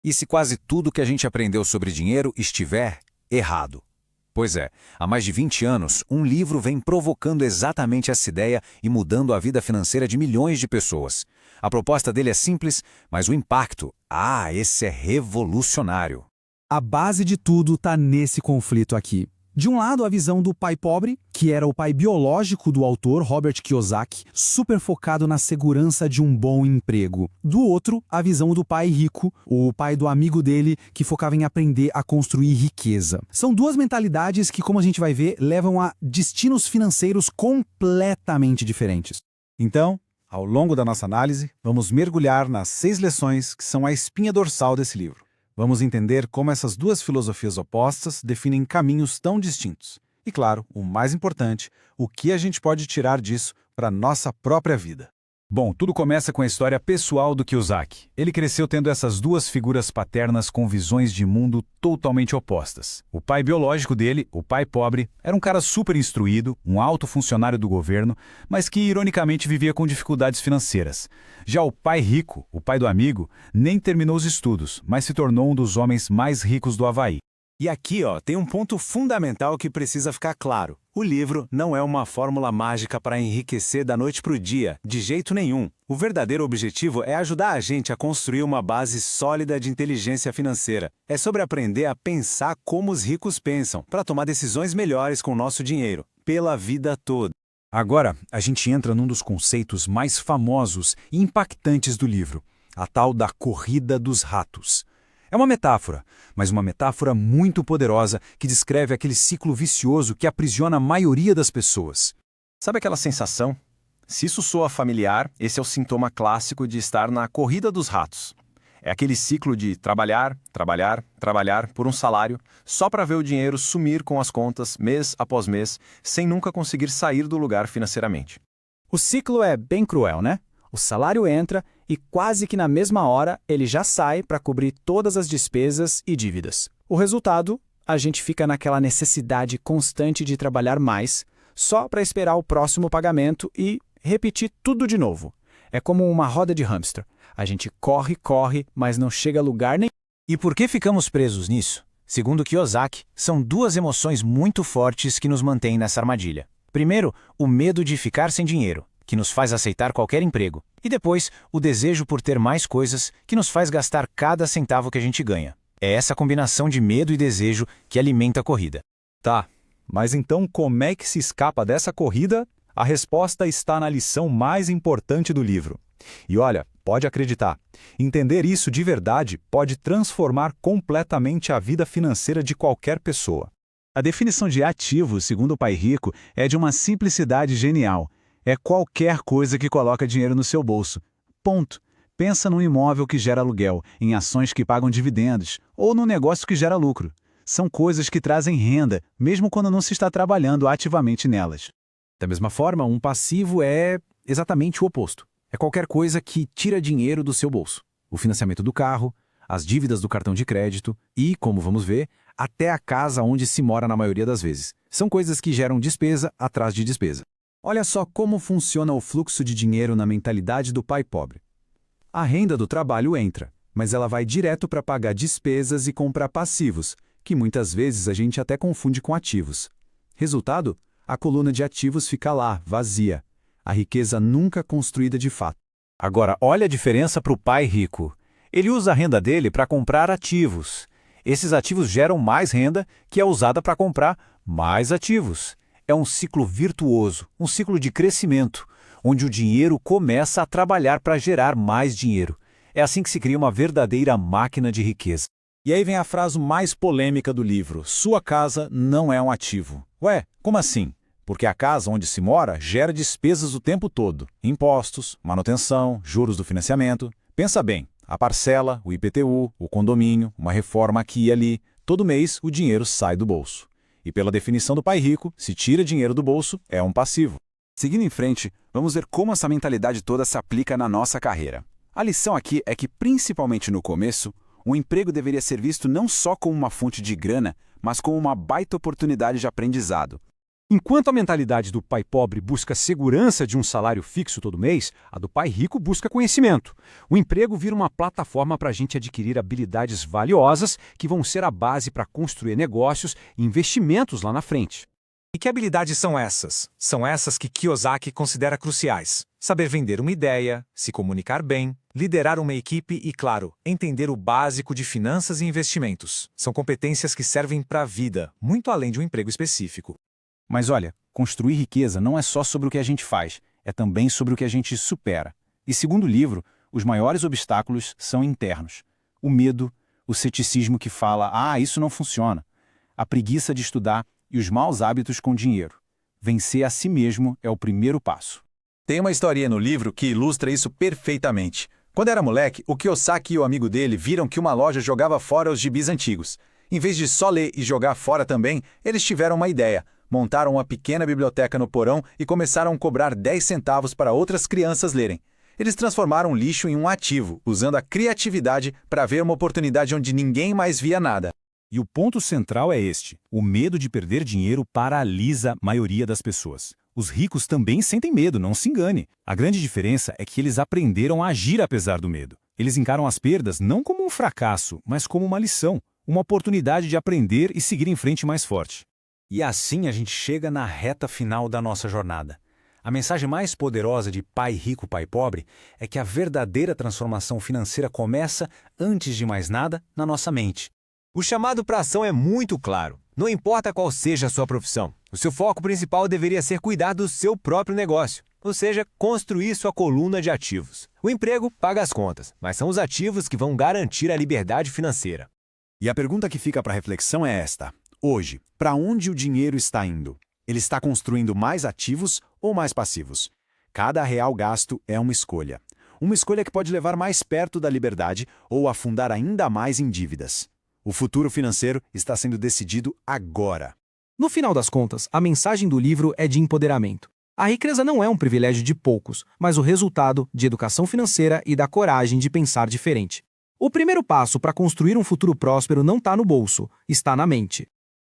E se quase tudo que a gente aprendeu sobre dinheiro estiver errado? Pois é, há mais de 20 anos, um livro vem provocando exatamente essa ideia e mudando a vida financeira de milhões de pessoas. A proposta dele é simples, mas o impacto, esse é revolucionário. A base de tudo está nesse conflito aqui. De um lado, a visão do pai pobre, que era o pai biológico do autor Robert Kiyosaki, super focado na segurança de um bom emprego. Do outro, a visão do pai rico, o pai do amigo dele, que focava em aprender a construir riqueza. São duas mentalidades que, como a gente vai ver, levam a destinos financeiros completamente diferentes. Então, ao longo da nossa análise, vamos mergulhar nas 6 lições que são a espinha dorsal desse livro. Vamos entender como essas duas filosofias opostas definem caminhos tão distintos. E, claro, o mais importante, o que a gente pode tirar disso para a nossa própria vida. Bom, tudo começa com a história pessoal do Kiyosaki. Ele cresceu tendo essas duas figuras paternas com visões de mundo totalmente opostas. O pai biológico dele, o pai pobre, era um cara super instruído, um alto funcionário do governo, mas que ironicamente vivia com dificuldades financeiras. Já o pai rico, o pai do amigo, nem terminou os estudos, mas se tornou um dos homens mais ricos do Havaí. E aqui, tem um ponto fundamental que precisa ficar claro. O livro não é uma fórmula mágica para enriquecer da noite para o dia, de jeito nenhum. O verdadeiro objetivo é ajudar a gente a construir uma base sólida de inteligência financeira. É sobre aprender a pensar como os ricos pensam, para tomar decisões melhores com o nosso dinheiro, pela vida toda. Agora, a gente entra num dos conceitos mais famosos e impactantes do livro, a tal da corrida dos ratos. É uma metáfora, mas uma metáfora muito poderosa que descreve aquele ciclo vicioso que aprisiona a maioria das pessoas. Sabe aquela sensação? Se isso soa familiar, esse é o sintoma clássico de estar na corrida dos ratos. É aquele ciclo de trabalhar, trabalhar, trabalhar por um salário, só para ver o dinheiro sumir com as contas mês após mês, sem nunca conseguir sair do lugar financeiramente. O ciclo é bem cruel, né? O salário entra e quase que na mesma hora ele já sai para cobrir todas as despesas e dívidas. O resultado, a gente fica naquela necessidade constante de trabalhar mais, só para esperar o próximo pagamento e repetir tudo de novo. É como uma roda de hamster. A gente corre, corre, mas não chega a lugar nenhum. E por que ficamos presos nisso? Segundo Kiyosaki, são duas emoções muito fortes que nos mantêm nessa armadilha. Primeiro, o medo de ficar sem dinheiro, que nos faz aceitar qualquer emprego. E depois, o desejo por ter mais coisas, que nos faz gastar cada centavo que a gente ganha. É essa combinação de medo e desejo que alimenta a corrida. Tá, mas então como é que se escapa dessa corrida? A resposta está na lição mais importante do livro. E olha, pode acreditar, entender isso de verdade pode transformar completamente a vida financeira de qualquer pessoa. A definição de ativo, segundo o pai rico, é de uma simplicidade genial. É qualquer coisa que coloca dinheiro no seu bolso. Ponto. Pensa num imóvel que gera aluguel, em ações que pagam dividendos, ou num negócio que gera lucro. São coisas que trazem renda, mesmo quando não se está trabalhando ativamente nelas. Da mesma forma, um passivo é exatamente o oposto. É qualquer coisa que tira dinheiro do seu bolso. O financiamento do carro, as dívidas do cartão de crédito e, como vamos ver, até a casa onde se mora na maioria das vezes. São coisas que geram despesa atrás de despesa. Olha só como funciona o fluxo de dinheiro na mentalidade do pai pobre. A renda do trabalho entra, mas ela vai direto para pagar despesas e comprar passivos, que muitas vezes a gente até confunde com ativos. Resultado? A coluna de ativos fica lá, vazia. A riqueza nunca construída de fato. Agora, olha a diferença para o pai rico. Ele usa a renda dele para comprar ativos. Esses ativos geram mais renda, que é usada para comprar mais ativos. É um ciclo virtuoso, um ciclo de crescimento, onde o dinheiro começa a trabalhar para gerar mais dinheiro. É assim que se cria uma verdadeira máquina de riqueza. E aí vem a frase mais polêmica do livro: sua casa não é um ativo. Ué, como assim? Porque a casa onde se mora gera despesas o tempo todo. Impostos, manutenção, juros do financiamento. Pensa bem, a parcela, o IPTU, o condomínio, uma reforma aqui e ali. Todo mês o dinheiro sai do bolso. E pela definição do pai rico, se tira dinheiro do bolso, é um passivo. Seguindo em frente, vamos ver como essa mentalidade toda se aplica na nossa carreira. A lição aqui é que, principalmente no começo, o emprego deveria ser visto não só como uma fonte de grana, mas como uma baita oportunidade de aprendizado. Enquanto a mentalidade do pai pobre busca segurança de um salário fixo todo mês, a do pai rico busca conhecimento. O emprego vira uma plataforma para a gente adquirir habilidades valiosas que vão ser a base para construir negócios e investimentos lá na frente. E que habilidades são essas? São essas que Kiyosaki considera cruciais. Saber vender uma ideia, se comunicar bem, liderar uma equipe e, claro, entender o básico de finanças e investimentos. São competências que servem para a vida, muito além de um emprego específico. Mas olha, construir riqueza não é só sobre o que a gente faz, é também sobre o que a gente supera. E segundo o livro, os maiores obstáculos são internos. O medo, o ceticismo que fala, isso não funciona. A preguiça de estudar e os maus hábitos com dinheiro. Vencer a si mesmo é o primeiro passo. Tem uma historinha no livro que ilustra isso perfeitamente. Quando era moleque, o Kiyosaki e o amigo dele viram que uma loja jogava fora os gibis antigos. Em vez de só ler e jogar fora também, eles tiveram uma ideia. Montaram uma pequena biblioteca no porão e começaram a cobrar 10 centavos para outras crianças lerem. Eles transformaram o lixo em um ativo, usando a criatividade para ver uma oportunidade onde ninguém mais via nada. E o ponto central é este: o medo de perder dinheiro paralisa a maioria das pessoas. Os ricos também sentem medo, não se engane. A grande diferença é que eles aprenderam a agir apesar do medo. Eles encaram as perdas não como um fracasso, mas como uma lição, uma oportunidade de aprender e seguir em frente mais forte. E assim a gente chega na reta final da nossa jornada. A mensagem mais poderosa de Pai Rico, Pai Pobre é que a verdadeira transformação financeira começa, antes de mais nada, na nossa mente. O chamado para ação é muito claro. Não importa qual seja a sua profissão, o seu foco principal deveria ser cuidar do seu próprio negócio, ou seja, construir sua coluna de ativos. O emprego paga as contas, mas são os ativos que vão garantir a liberdade financeira. E a pergunta que fica para reflexão é esta: hoje, para onde o dinheiro está indo? Ele está construindo mais ativos ou mais passivos? Cada real gasto é uma escolha. Uma escolha que pode levar mais perto da liberdade ou afundar ainda mais em dívidas. O futuro financeiro está sendo decidido agora. No final das contas, a mensagem do livro é de empoderamento. A riqueza não é um privilégio de poucos, mas o resultado de educação financeira e da coragem de pensar diferente. O primeiro passo para construir um futuro próspero não está no bolso, está na mente.